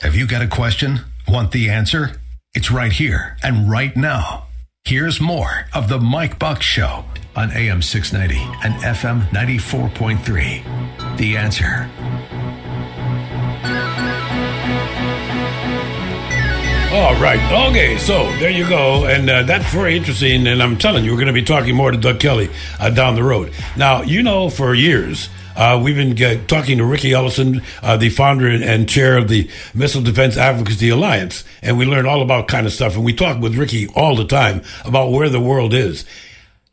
Have you got a question? Want the answer? It's right here and right now. Here's more of the Mike Buck Show on AM 690 and FM 94.3. The Answer. All right. Okay, so there you go. And that's very interesting. And I'm telling you, we're going to be talking more to Doug Kelly down the road. Now, for years, we've been talking to Riki Ellison, the founder and chair of the Missile Defense Advocacy Alliance. And we learn all about kind of stuff. And we talk with Riki all the time about where the world is.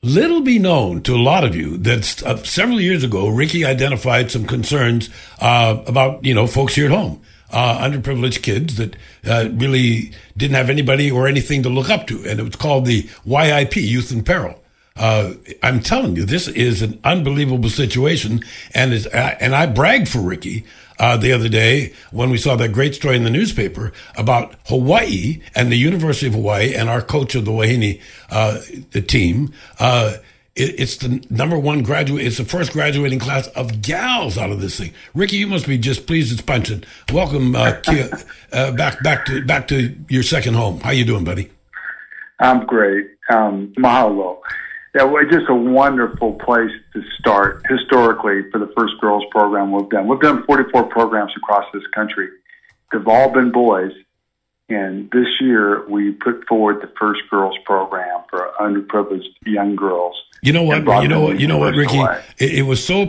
Little be known to a lot of you that several years ago, Riki identified some concerns about, folks here at home. Underprivileged kids that really didn't have anybody or anything to look up to. And it was called the YIP, Youth in Peril. I'm telling you, this is an unbelievable situation. And I bragged for Riki the other day when we saw that great story in the newspaper about Hawaii and the University of Hawaii and our coach of the Wahine the team. It's the number one graduate. It's the first graduating class of gals out of this thing. Riki, you must be just pleased as punching. Welcome, Kia, back to your second home. How you doing, buddy? I'm great. Mahalo. Yeah, well, just a wonderful place to start historically for the first girls program we've done. We've done 44 programs across this country. They've all been boys. And this year, we put forward the first girls program for underprivileged young girls. You know what, Riki? It was so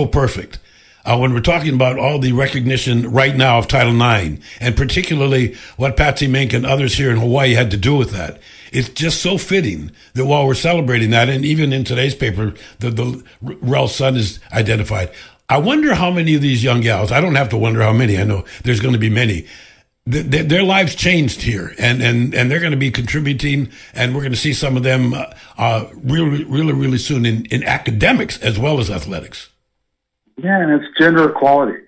perfect. When we're talking about all the recognition right now of Title IX, and particularly what Patsy Mink and others here in Hawaii had to do with that, it's just so fitting that while we're celebrating that, and even in today's paper, the Rel Sun is identified. I wonder how many of these young gals, I don't have to wonder how many, I know there's going to be many, their lives changed here, and they're going to be contributing, and we're going to see some of them really soon in academics as well as athletics. Yeah, and it's gender equality.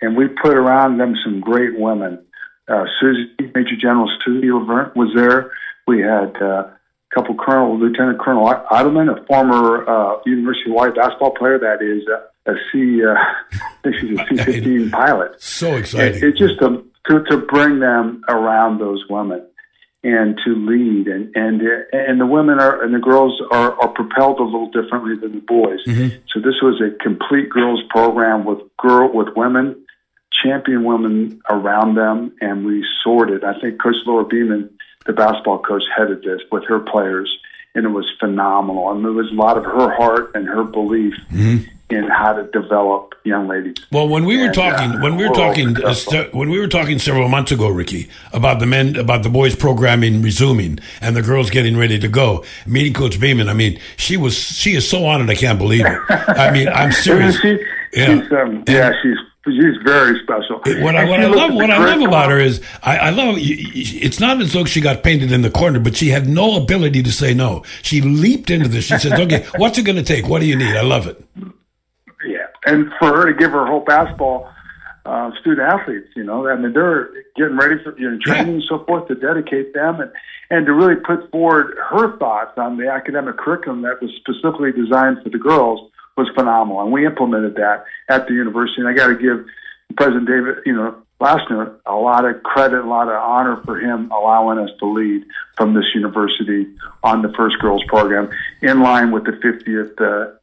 And we put around them some great women. Major General Susie Laverne was there. We had a couple Lieutenant Colonel Eidelman, a former University of Hawaii basketball player that is I think she's a C-15 pilot. So exciting. It's just to bring them around those women and to lead, and the women and the girls are propelled a little differently than the boys. Mm-hmm. So this was a complete girls program with women, champion women around them, and we sorted. I think Coach Laura Beeman, the basketball coach, headed this with her players, and it was phenomenal. And there was a lot of her heart and her belief in how to develop young ladies. Well, when we were talking several months ago, Riki, about the boys programming resuming and the girls getting ready to go, meeting Coach Beeman, she is so honored. I can't believe it. I'm serious. She's very special. What I love about her is I love. It's not as though she got painted in the corner, but she had no ability to say no. She leaped into this. She says, "Okay, what's it going to take? What do you need?" I love it. Yeah, and for her to give her whole basketball student athletes, they're getting ready for training and so forth, to dedicate them and to really put forward her thoughts on the academic curriculum that was specifically designed for the girls was phenomenal. And we implemented that at the university. And I got to give President David, Lassner a lot of credit, a lot of honor for him allowing us to lead from this university on the first girls program in line with the 50th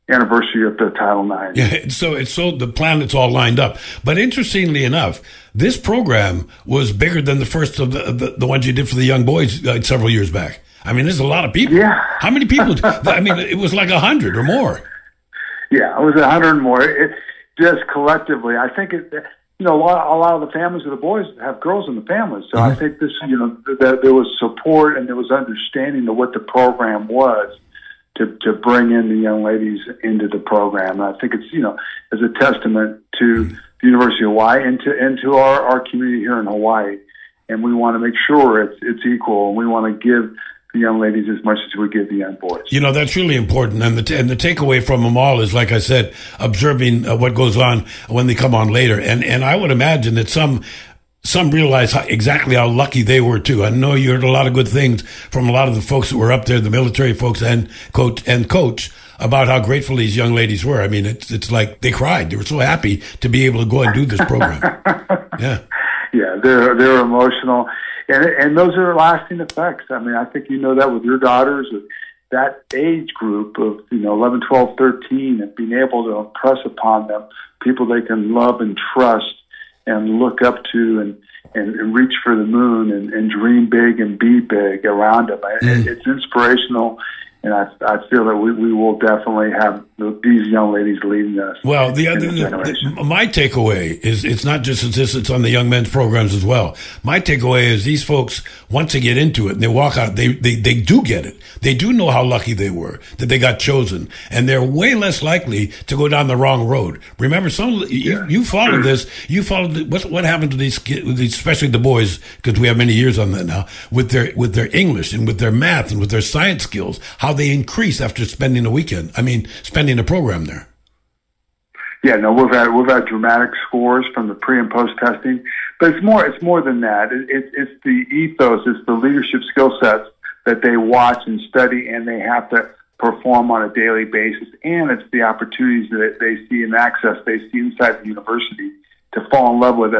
anniversary of the Title IX. Yeah, so the plan, it's all lined up. But interestingly enough, this program was bigger than the first of the ones you did for the young boys several years back. There's a lot of people. Yeah. How many people? It was like 100 or more. Yeah, it was 100 more. It's just collectively, I think a lot of the families of the boys have girls in the families. So I think this, that there was support and there was understanding of what the program was to bring in the young ladies into the program. And I think it's, as a testament to the University of Hawaii and to our community here in Hawaii. And we want to make sure it's equal, and we want to give the young ladies as much as we give the young boys. That's really important. And the takeaway from them all is, like I said, observing what goes on when they come on later. And I would imagine that some realize exactly how lucky they were too. I know you heard a lot of good things from a lot of the folks that were up there, the military folks and coach. about how grateful these young ladies were. I mean, it's like they cried. They were so happy to be able to go and do this program. Yeah. Yeah, they're emotional, and those are lasting effects. I mean, I think you know that with your daughters, that age group of 11, 12, 13, and being able to impress upon them people they can love and trust and look up to and reach for the moon and dream big and be big around them. It's inspirational. And I feel that we will definitely have these young ladies leading us. Well, my takeaway is it's not just it's on the young men's programs as well. My takeaway is these folks, once they get into it and they walk out, they do get it. They do know how lucky they were that they got chosen, and they're way less likely to go down the wrong road. Remember, you followed this. You followed what happened to these kids, especially the boys, because we have many years on that now, with their English and with their math and with their science skills. How they increase after spending spending a program there. Yeah, no, we've had dramatic scores from the pre and post testing, but it's more than that. It's the ethos, it's the leadership skill sets that they watch and study, and they have to perform on a daily basis, and it's the opportunities that they see and access they see inside the university to fall in love with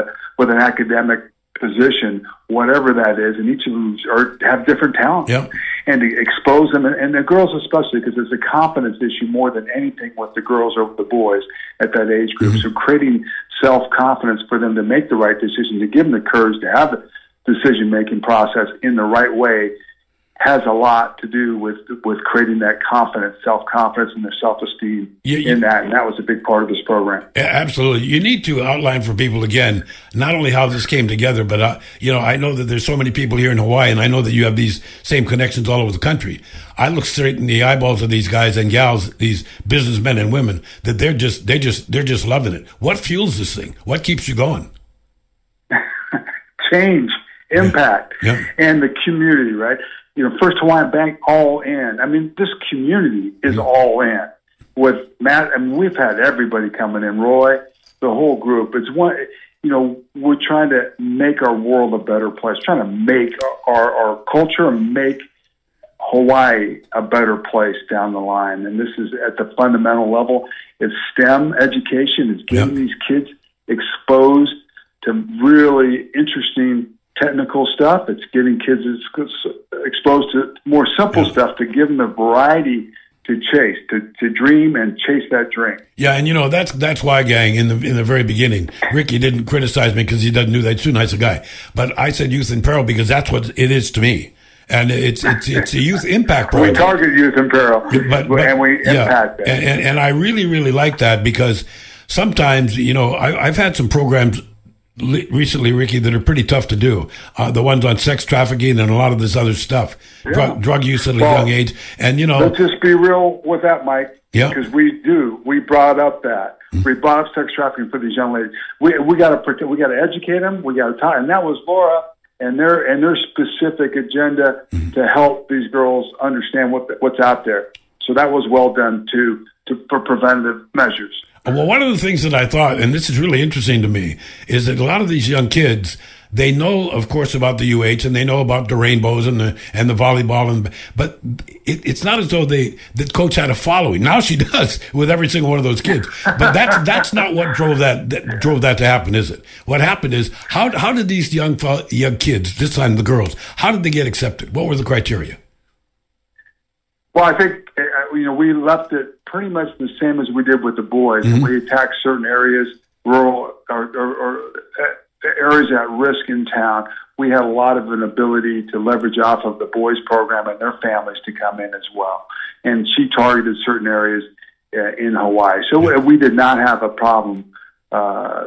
an academic position, whatever that is, and each of them have different talents. Yep. And to expose them, and the girls especially, because it's a confidence issue more than anything with the girls over the boys at that age group. Mm-hmm. So creating self-confidence for them to make the right decision, to give them the courage to have the decision-making process in the right way, has a lot to do with creating that confidence, self-confidence, and their self-esteem in that. And that was a big part of this program. Absolutely. You need to outline for people again, not only how this came together, but, I know that there's so many people here in Hawaii, and I know that you have these same connections all over the country. I look straight in the eyeballs of these guys and gals, these businessmen and women, that they're just loving it. What fuels this thing? What keeps you going? Change, impact, yeah. And the community, right? First Hawaiian Bank, all in. I mean, this community is all in. With Matt, I mean, we've had everybody coming in. Roy, the whole group. It's one. We're trying to make our world a better place. Trying to make our culture, make Hawaii a better place down the line. And this is at the fundamental level. It's STEM education. It's getting these kids exposed to really interesting technical stuff. It's getting kids exposed to more simple stuff to give them the variety to chase, to dream and chase that dream. Yeah, and that's why, gang, in the very beginning, Riki didn't criticize me because he doesn't do that. He's too nice a guy. But I said youth in peril because that's what it is to me. And it's a youth impact program. We target youth in peril, and we impact that. And I really, really like that because sometimes, I've had some programs recently, Riki, that are pretty tough to do. The ones on sex trafficking and a lot of this other stuff, drug use at a young age. And, let's just be real with that, Mike. Yeah. Because we brought up that. Mm-hmm. We brought up sex trafficking for these young ladies. We got to educate them. We got to talk. And that was Laura and their specific agenda to help these girls understand what's out there. So that was well done for preventative measures. Well, one of the things that I thought, and this is really interesting to me, is that a lot of these young kids, they know, of course, about the UH and they know about the rainbows and the volleyball, but it's not as though the coach had a following. Now she does with every single one of those kids. But that's not what drove that to happen, is it? What happened is how did these young kids, this time the girls, how did they get accepted? What were the criteria? Well, I think we left it pretty much the same as we did with the boys. Mm-hmm. We attacked certain areas, rural or areas at risk in town. We had a lot of an ability to leverage off of the boys program and their families to come in as well. And she targeted certain areas in Hawaii, so we did not have a problem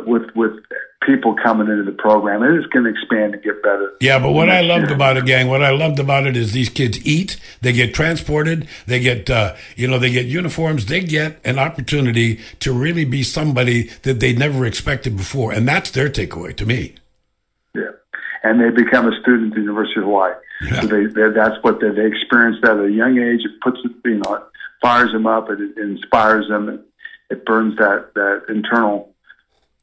with people coming into the program. It is going to expand and get better. Yeah, but what I loved about it, gang, is these kids eat, they get transported, they get, they get uniforms, they get an opportunity to really be somebody that they never expected before. And that's their takeaway to me. Yeah. And they become a student at the University of Hawaii. Yeah. So that's what they experience that at a young age. It puts it, fires them up, it inspires them, it burns that internal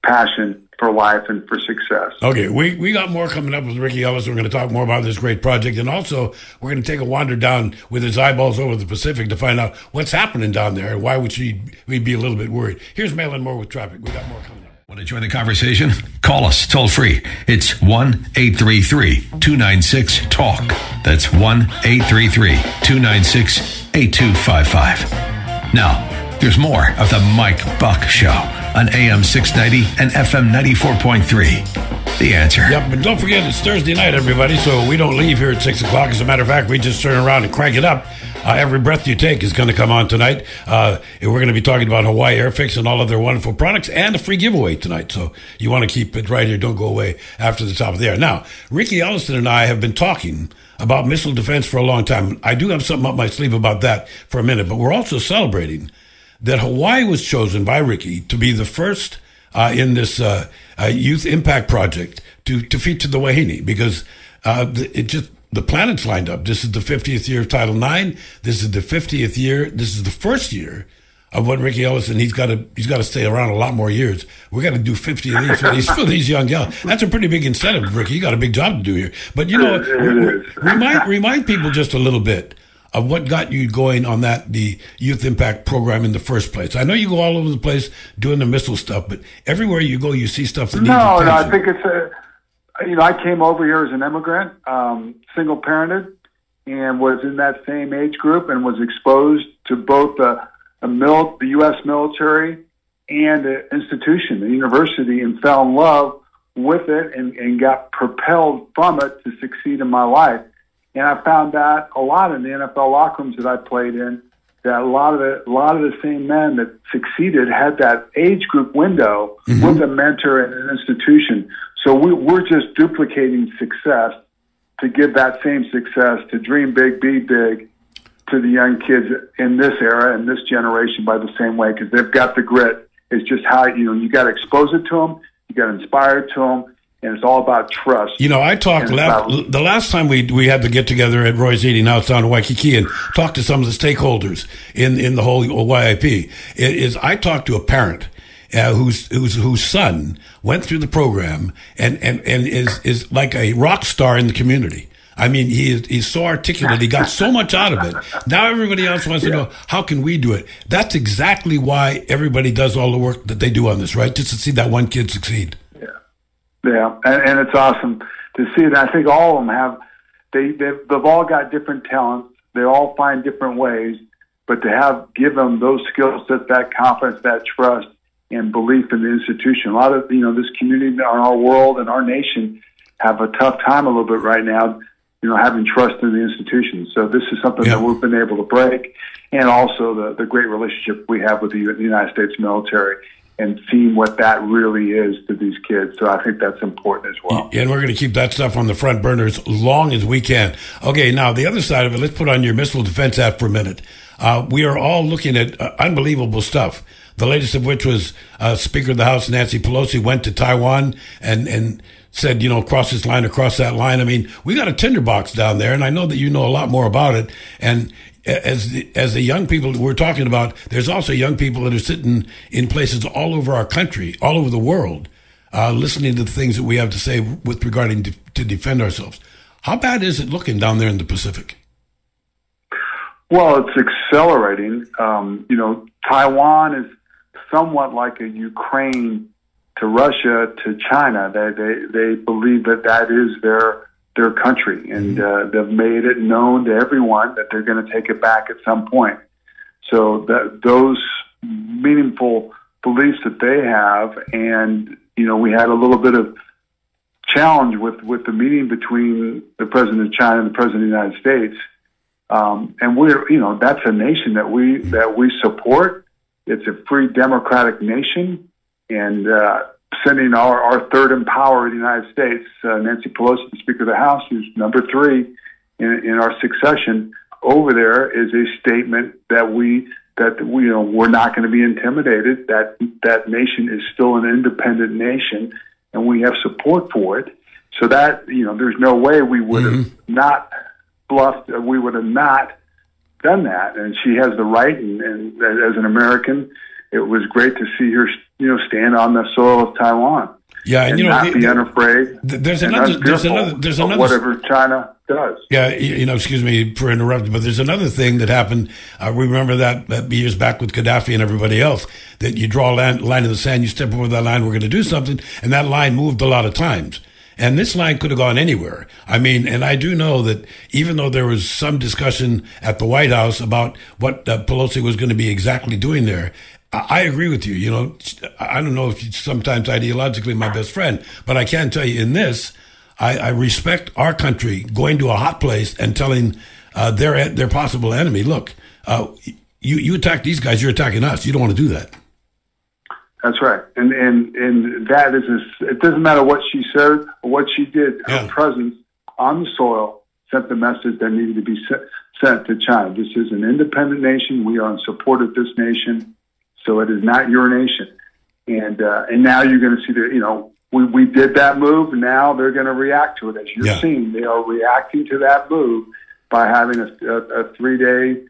passion for life and for success. Okay, we got more coming up with Riki Ellison. We're going to talk more about this great project, and also we're going to take a wander down with his eyeballs over the Pacific to find out what's happening down there and why we be a little bit worried. Here's Malin Moore with traffic. We got more coming up. Want to join the conversation? Call us toll free. It's 1-833-296-TALK. That's 1-833-296-8255. Now, there's more of the Mike Buck Show on AM 690 and FM 94.3. The Answer. Yep, but don't forget, it's Thursday night, everybody, so we don't leave here at 6 o'clock. As a matter of fact, we just turn around and crank it up. Every Breath You Take is going to come on tonight. And we're going to be talking about Hawaii Airfix and all of their wonderful products and a free giveaway tonight. So you want to keep it right here. Don't go away after the top of the hour. Now, Riki Ellison and I have been talking about missile defense for a long time. I do have something up my sleeve about that for a minute, but we're also celebrating that Hawaii was chosen by Riki to be the first in this youth impact project to feature the Wahine, because the planets lined up. This is the 50th year of Title IX. This is the 50th year. This is the first year of what Riki Ellison. He's got to stay around a lot more years. We got to do 50 of these for these young gals. That's a pretty big incentive, Riki. You got a big job to do here. But remind people just a little bit of what got you going on the Youth Impact Program in the first place. I know you go all over the place doing the missile stuff, but everywhere you go, you see stuff that needs attention. No, I think it's I came over here as an immigrant, single-parented, and was in that same age group and was exposed to both the U.S. military and the institution, the university, and fell in love with it and got propelled from it to succeed in my life. And I found that a lot in the NFL locker rooms that I played in, that a lot of the same men that succeeded had that age group window with a mentor and an institution. So we're just duplicating success to give that same success, to dream big, be big, to the young kids in this era, in this generation, by the same way, because they've got the grit. It's just how, you got to expose it to them, you got to inspire it to them, and it's all about trust. I talked the last time we had to get together at Roy's Eating House down in Waikiki and talk to some of the stakeholders in the whole YIP. I talked to a parent whose son went through the program and is like a rock star in the community. I mean, he's so articulate. He got so much out of it. Now everybody else wants to know, how can we do it? That's exactly why everybody does all the work that they do on this, right? Just to see that one kid succeed. Yeah, and it's awesome to see that. I think all of them they've all got different talents. They all find different ways, but to give them those skill sets, that confidence, that trust, and belief in the institution. A lot of, this community, our world, and our nation have a tough time a little bit right now, having trust in the institution. So this is something that we've been able to break, and also the great relationship we have with the United States military, and seeing what that really is to these kids. So I think that's important as well. And we're going to keep that stuff on the front burner as long as we can. Okay, now the other side of it, let's put on your Missile Defense Act for a minute. We are all looking at unbelievable stuff. The latest of which was Speaker of the House Nancy Pelosi went to Taiwan and said, cross this line, across that line. I mean, we got a tinderbox down there, and I know that you know a lot more about it. And as the young people we're talking about, there's also young people that are sitting in places all over our country, all over the world, listening to the things that we have to say with regarding to defend ourselves. How bad is it looking down there in the Pacific? Well, it's accelerating. Taiwan is somewhat like a Ukraine to Russia to China. They believe that is their country, and they've made it known to everyone that they're going to take it back at some point. So those meaningful beliefs that they have, and we had a little bit of challenge with the meeting between the president of China and the president of the United States, and we're that's a nation that we support. It's a free democratic nation, and sending our third in power in the United States, Nancy Pelosi, the Speaker of the House, who's number 3 in our succession over there, is a statement that we're not going to be intimidated. That nation is still an independent nation, and we have support for it. So that there's no way we would have not bluffed. We would have not done that. And she has the right, and as an American, it was great to see her, stand on the soil of Taiwan. Yeah, and not be unafraid. There's another whatever China does. Yeah, excuse me for interrupting, but there's another thing that happened. We remember that years back with Gaddafi and everybody else, that you draw a line in the sand, you step over that line, we're going to do something, and that line moved a lot of times. And this line could have gone anywhere. I mean, and I do know that even though there was some discussion at the White House about what Pelosi was going to be exactly doing there, I agree with you. I don't know if she's sometimes ideologically my best friend, but I can tell you in this, I respect our country going to a hot place and telling their possible enemy, look, you attack these guys, you're attacking us. You don't want to do that. That's right. And that is, it doesn't matter what she said or what she did. Her presence on the soil sent the message that needed to be sent to China. This is an independent nation. We are in support of this nation. So it is not your nation. And now you're going to see that, we did that move. Now they're going to react to it. As you're seeing, they are reacting to that move by having a 3-day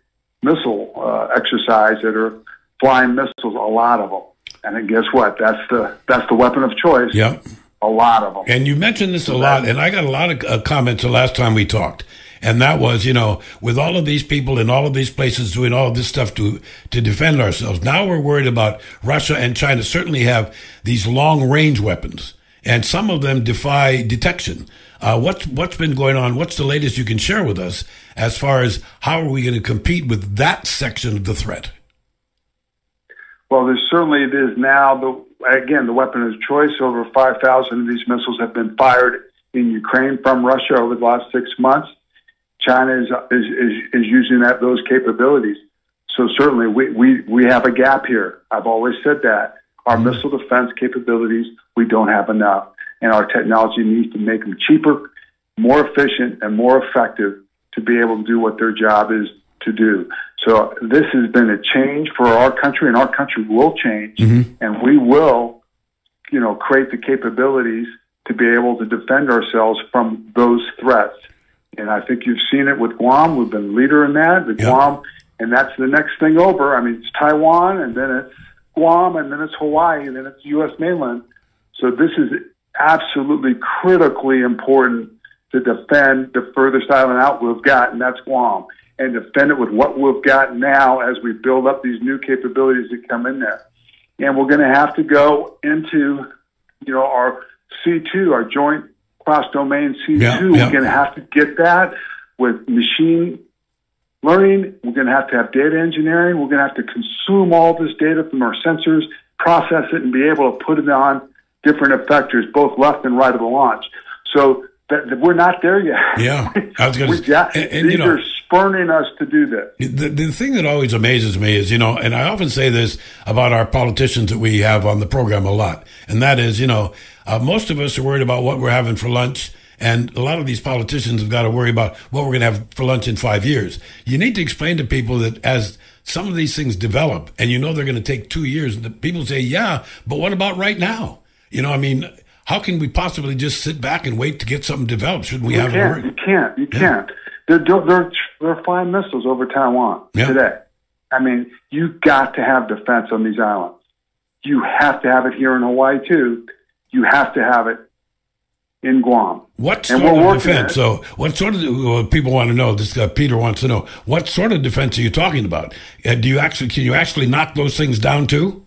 missile exercise that are flying missiles, a lot of them. And then guess what? That's the weapon of choice. Yep. A lot of them. And you mentioned this a lot, and I got a lot of comments the last time we talked. And that was, with all of these people in all of these places doing all of this stuff to defend ourselves. Now we're worried about Russia and China certainly have these long range weapons, and some of them defy detection. What's been going on? What's the latest you can share with us as far as how are we going to compete with that section of the threat? Well, it is now the weapon of choice. Over 5,000 of these missiles have been fired in Ukraine from Russia over the last 6 months. China is using those capabilities. So certainly we have a gap here. I've always said that. Our missile defense capabilities, we don't have enough. And our technology needs to make them cheaper, more efficient, and more effective to be able to do what their job is to do. So this has been a change for our country, and our country will change. And we will, create the capabilities to be able to defend ourselves from those threats. And I think you've seen it with Guam. We've been leader in that. Guam, and that's the next thing over. I mean, it's Taiwan, and then it's Guam, and then it's Hawaii, and then it's U.S. mainland. So this is absolutely critically important to defend the furthest island out we've got, and that's Guam, and defend it with what we've got now as we build up these new capabilities that come in there. And we're going to have to go into, our C2, our joint cross-domain C2. We're going to have to get that with machine learning. We're going to have data engineering. We're going to have to consume all this data from our sensors, process it, and be able to put it on different effectors, both left and right of the launch. So that we're not there yet. Yeah, I was going to. These are spurning us to do this. The thing that always amazes me is, and I often say this about our politicians that we have on the program a lot, and that is, most of us are worried about what we're having for lunch, and a lot of these politicians have got to worry about what we're going to have for lunch in 5 years. You need to explain to people that as some of these things develop, and they're going to take 2 years, and people say, yeah, but what about right now? How can we possibly just sit back and wait to get something developed? Shouldn't we have a You can't. They're flying missiles over Taiwan today. I mean, you got to have defense on these islands. You have to have it here in Hawaii, too. You have to have it in Guam. What sort of defense? So, what sort of people want to know? This Peter wants to know. What sort of defense are you talking about? Can you actually knock those things down too?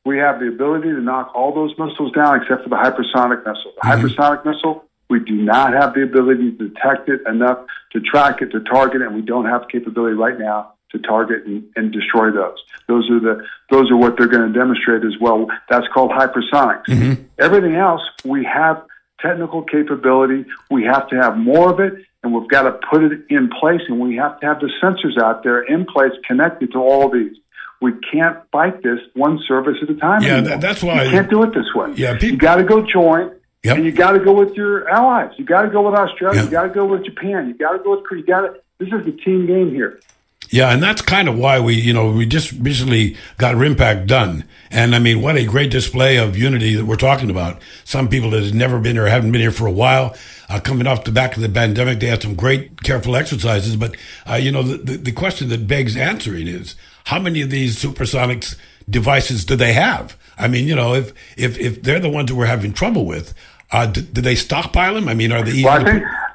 We have the ability to knock all those missiles down except for the hypersonic missile. The hypersonic missile, we do not have the ability to detect it enough to track it, to target it, and we don't have the capability right now to target and destroy those. Those are what they're going to demonstrate as well. That's called hypersonics. Everything else, we have technical capability. We have to have more of it, and we've got to put it in place, and we have to have the sensors out there in place connected to all these. We can't fight this one service at a time anymore. That's why you can't do it this way. Yeah, you got to go joint, and you got to go with your allies. You got to go with Australia. You got to go with Japan. You got to go with Korea. This is a team game here. Yeah, and that's kind of why we just recently got RIMPAC done. And I mean, what a great display of unity that we're talking about. Some people that had never been here, haven't been here for a while, coming off the back of the pandemic, they had some great, careful exercises. But, the question that begs answering is, how many of these supersonics devices do they have? I mean, if they're the ones that we're having trouble with, do they stockpile them? I mean, are they easy? Well,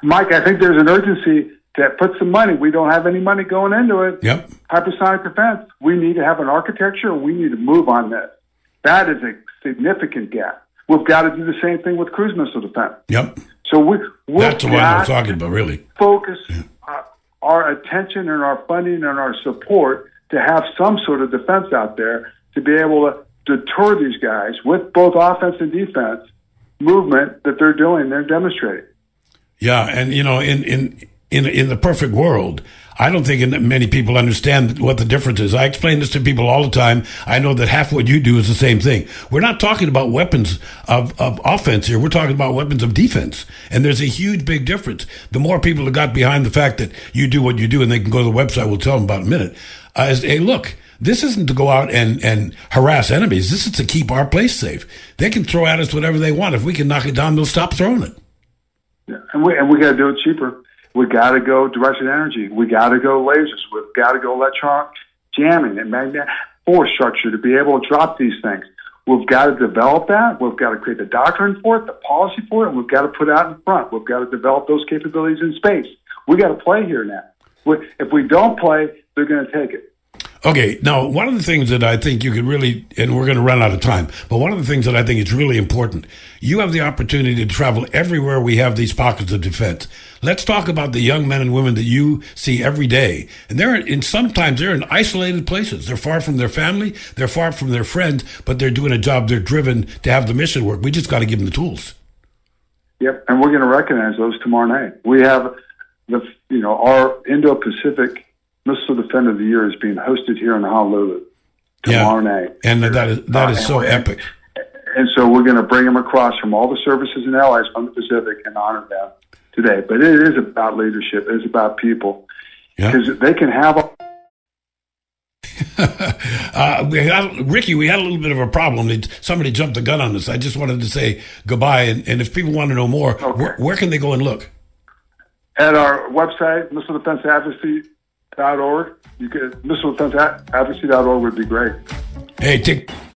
Mike, I think there's an urgency to put some money. We don't have any money going into it. Yep. Hypersonic defense. We need to have an architecture. We need to move on this. That is a significant gap. We've got to do the same thing with cruise missile defense. Yep. So that's the one I'm talking about, really. Focus our attention and our funding and our support to have some sort of defense out there to be able to deter these guys with both offense and defense movement that they're doing, they're demonstrating. Yeah, and in the perfect world, I don't think many people understand what the difference is. I explain this to people all the time. I know that half what you do is the same thing. We're not talking about weapons of offense here. We're talking about weapons of defense. And there's a huge, big difference. The more people that got behind the fact that you do what you do, and they can go to the website, we'll tell them about in a minute, is, hey, look, this isn't to go out and harass enemies. This is to keep our place safe. They can throw at us whatever they want. If we can knock it down, they'll stop throwing it. Yeah, and we got to do it cheaper. We got to go directed energy. We got to go lasers. We've got to go electronic jamming and magnetic force structure to be able to drop these things. We've got to develop that. We've got to create the doctrine for it, the policy for it, and we've got to put it out in front. We've got to develop those capabilities in space. We got to play here now. If we don't play, they're going to take it. Okay, now, one of the things that I think you could really, and we're going to run out of time, but one of the things that I think is really important, you have the opportunity to travel everywhere we have these pockets of defense. Let's talk about the young men and women that you see every day. And sometimes they're in isolated places. They're far from their family, they're far from their friends, but they're doing a job. They're driven to have the mission work. We just got to give them the tools. Yep, and we're going to recognize those tomorrow night. We have our Indo-Pacific Missile Defender of the Year is being hosted here in Honolulu tomorrow night. And that is so epic. And so we're going to bring them across from all the services and allies from the Pacific and honor them today. But it is about leadership. It is about people. Because they can have Ricky, we had a little bit of a problem. Somebody jumped the gun on us. I just wanted to say goodbye. And if people want to know more, where can they go and look? At our website, missiledefenseadvocacy.org. You could missiledefenseadvocacy.org would be great. Hey, take